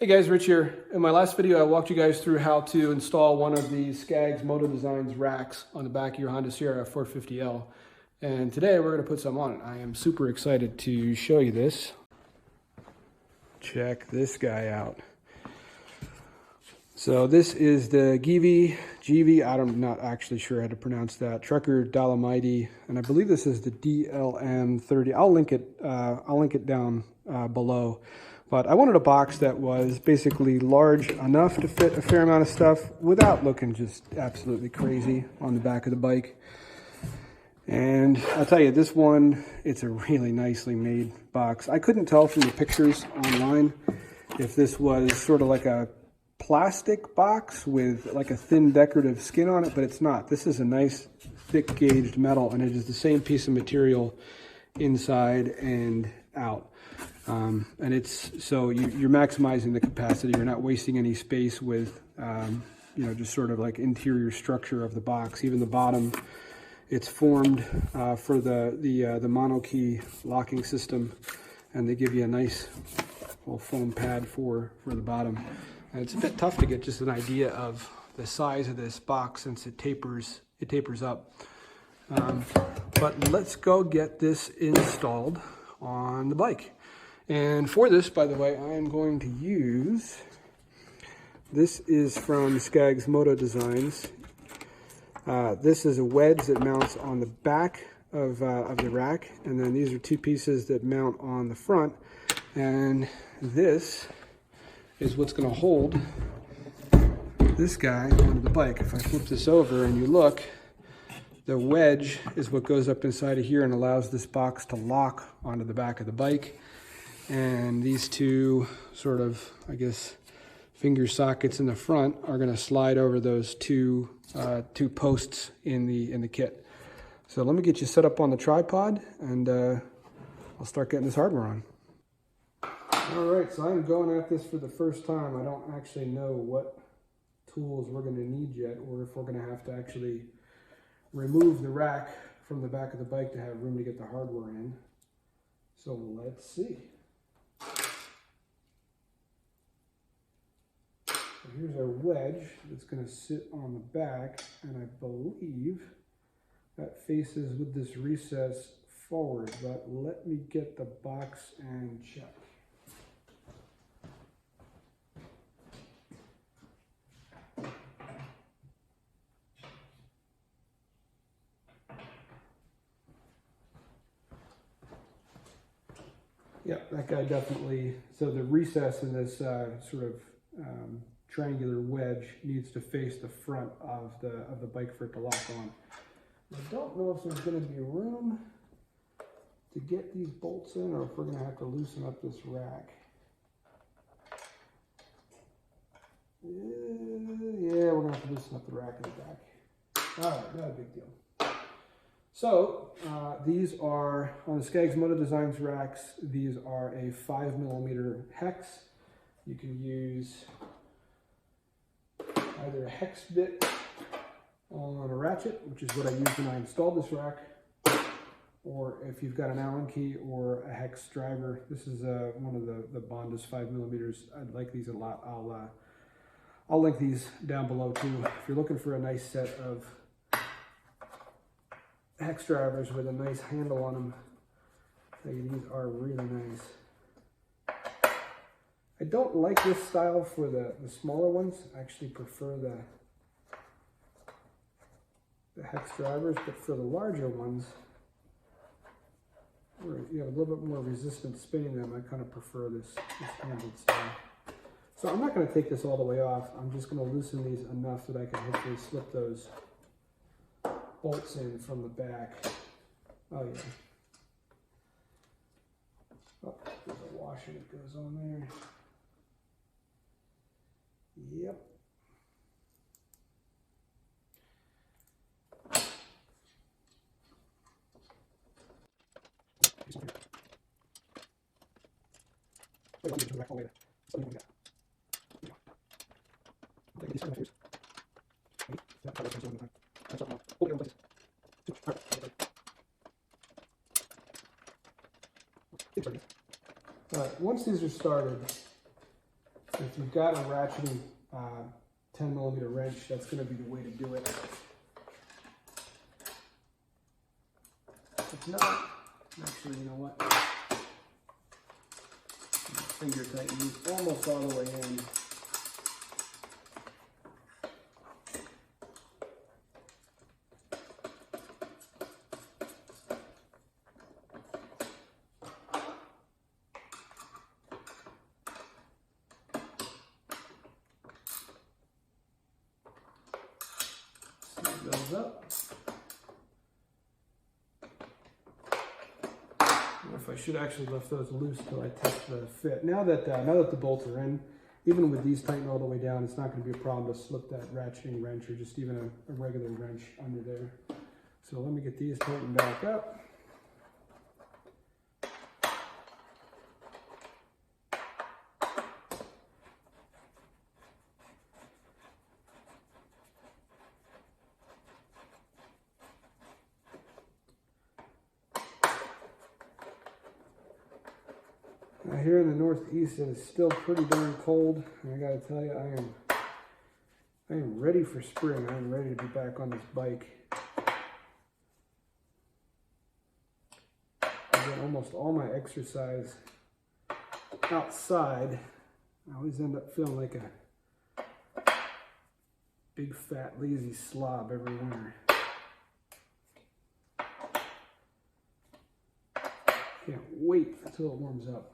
Hey guys, Rich here. In my last video, I walked you guys through how to install one of the Skaggs Moto Designs racks on the back of your Honda CRF450L. And today we're going to put some on it. I am super excited to show you this. Check this guy out. So this is the Givi, I'm not actually sure how to pronounce that, Trucker Dolomite, and I believe this is the DLM30. I'll link it down below. But I wanted a box that was basically large enough to fit a fair amount of stuff without looking just absolutely crazy on the back of the bike. And I'll tell you, this one, it's a really nicely made box. I couldn't tell from the pictures online if this was sort of like a plastic box with like a thin decorative skin on it, but it's not. This is a nice thick gauged metal, and it is the same piece of material inside and out. And it's so you're maximizing the capacity. You're not wasting any space with just sort of like interior structure of the box. Even the bottom, it's formed for the monokey locking system, and they give you a nice little foam pad for the bottom. And it's a bit tough to get just an idea of the size of this box since it tapers up. But let's go get this installed on the bike. And for this, by the way, I am going to use, this is from Skaggs Moto Designs. This is a wedge that mounts on the back of the rack, and then these are two pieces that mount on the front. And this is what's going to hold this guy onto the bike. If I flip this over and you look, the wedge is what goes up inside of here and allows this box to lock onto the back of the bike. And these two sort of, I guess, finger sockets in the front are going to slide over those two posts in the kit. So let me get you set up on the tripod, and I'll start getting this hardware on. All right, so I'm going at this for the first time. I don't actually know what tools we're going to need yet, or if we're going to have to actually remove the rack from the back of the bike to have room to get the hardware in. So let's see. So here's our wedge that's going to sit on the back, and I believe that faces with this recess forward, but let me get the box and check. Yeah, that guy definitely, so the recess in this sort of triangular wedge needs to face the front of the bike for it to lock on. I don't know if there's going to be room to get these bolts in, or if we're going to have to loosen up this rack. Yeah, we're going to have to loosen up the rack in the back. All right, not a big deal. So these are, on the Skaggs Moto Designs racks, these are a 5mm hex. You can use either a hex bit on a ratchet, which is what I used when I installed this rack, or if you've got an Allen key or a hex driver. This is one of the Bondus 5mm. I like these a lot. I'll link these down below too. If you're looking for a nice set of hex drivers with a nice handle on them, these are really nice. I don't like this style for the smaller ones. I actually prefer the hex drivers, but for the larger ones, where you have a little bit more resistance spinning them, I kind of prefer this handled style. So I'm not going to take this all the way off. I'm just going to loosen these enough that I can hopefully slip those bolts in from the back. Oh yeah. Oh, there's a washer that goes on there. Yep. Once these are started, If you've got a ratcheting 10mm wrench, that's going to be the way to do it. If not, actually, you know what? Finger tighten these almost all the way in. Snug those up. If I should actually left those loose till I test the fit. Now that the bolts are in, even with these tightened all the way down, it's not going to be a problem to slip that ratcheting wrench or just even a regular wrench under there. So let me get these tightened back up. Here in the Northeast, it is still pretty darn cold. And I gotta tell you, I am ready for spring. I am ready to be back on this bike. I get almost all my exercise outside. I always end up feeling like a big, fat, lazy slob every winter. Can't wait until it warms up.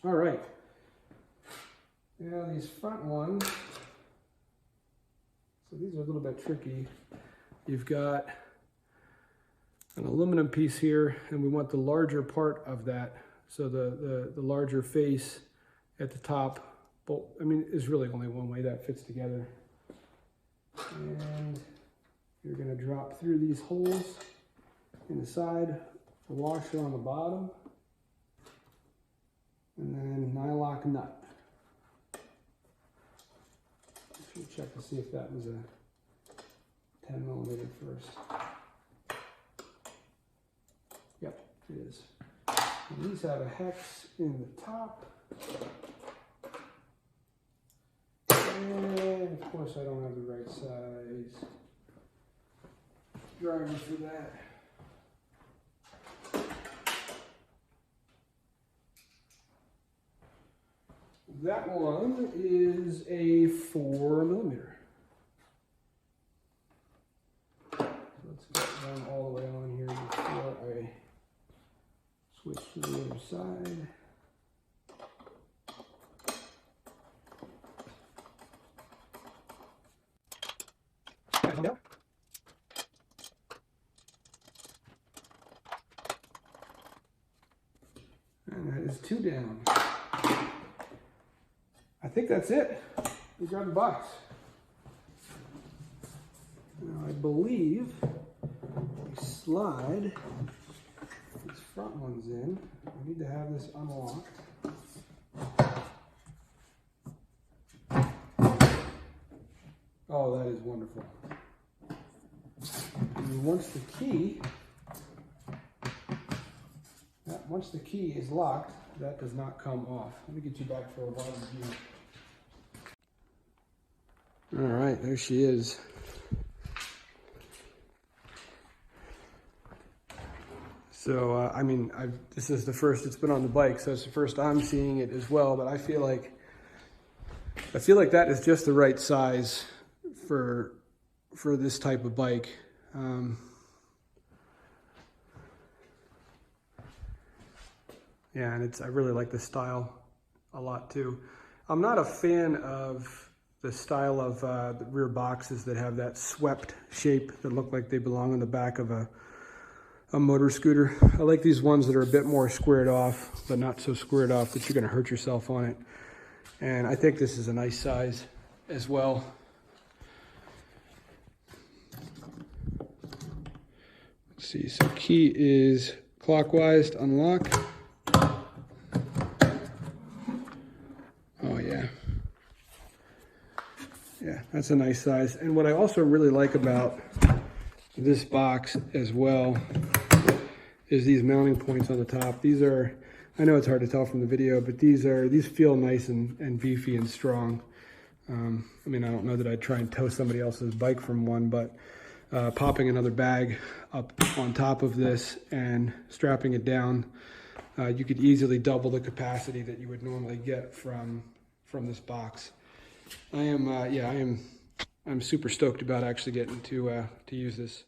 All right, now these front ones, so these are a little bit tricky. You've got an aluminum piece here, and we want the larger part of that. So the larger face at the top, bolt, I mean, is really only one way that fits together. And you're gonna drop through these holes in the side, the washer on the bottom, and then nylock nut. Should check to see if that was a 10mm first. Yep, it is. And these have a hex in the top. And of course I don't have the right size driver for that. That one is a 4mm. Let's get them all the way on here before I switch to the other side. And that is 2 down. I think that's it. We got the box. Now I believe we slide these front ones in. I need to have this unlocked. Oh, that is wonderful. And once the key is locked, that does not come off. Let me get you back for a bottom view. All right, there she is. So, I mean, this is the first it's been on the bike, so it's the first I'm seeing it as well, but I feel like that is just the right size for this type of bike. Yeah, and I really like the style a lot too. I'm not a fan of the style of the rear boxes that have that swept shape that look like they belong on the back of a motor scooter. I like these ones that are a bit more squared off, but not so squared off that you're gonna hurt yourself on it. And I think this is a nice size as well. Let's see, so key is clockwise to unlock. Oh yeah. Yeah, that's a nice size. And what I also really like about this box as well is these mounting points on the top. These are I know it's hard to tell from the video, but these feel nice and beefy and strong. I mean, I don't know that I'd try and tow somebody else's bike from one, but popping another bag up on top of this and strapping it down, you could easily double the capacity that you would normally get from this box. I'm super stoked about actually getting to use this.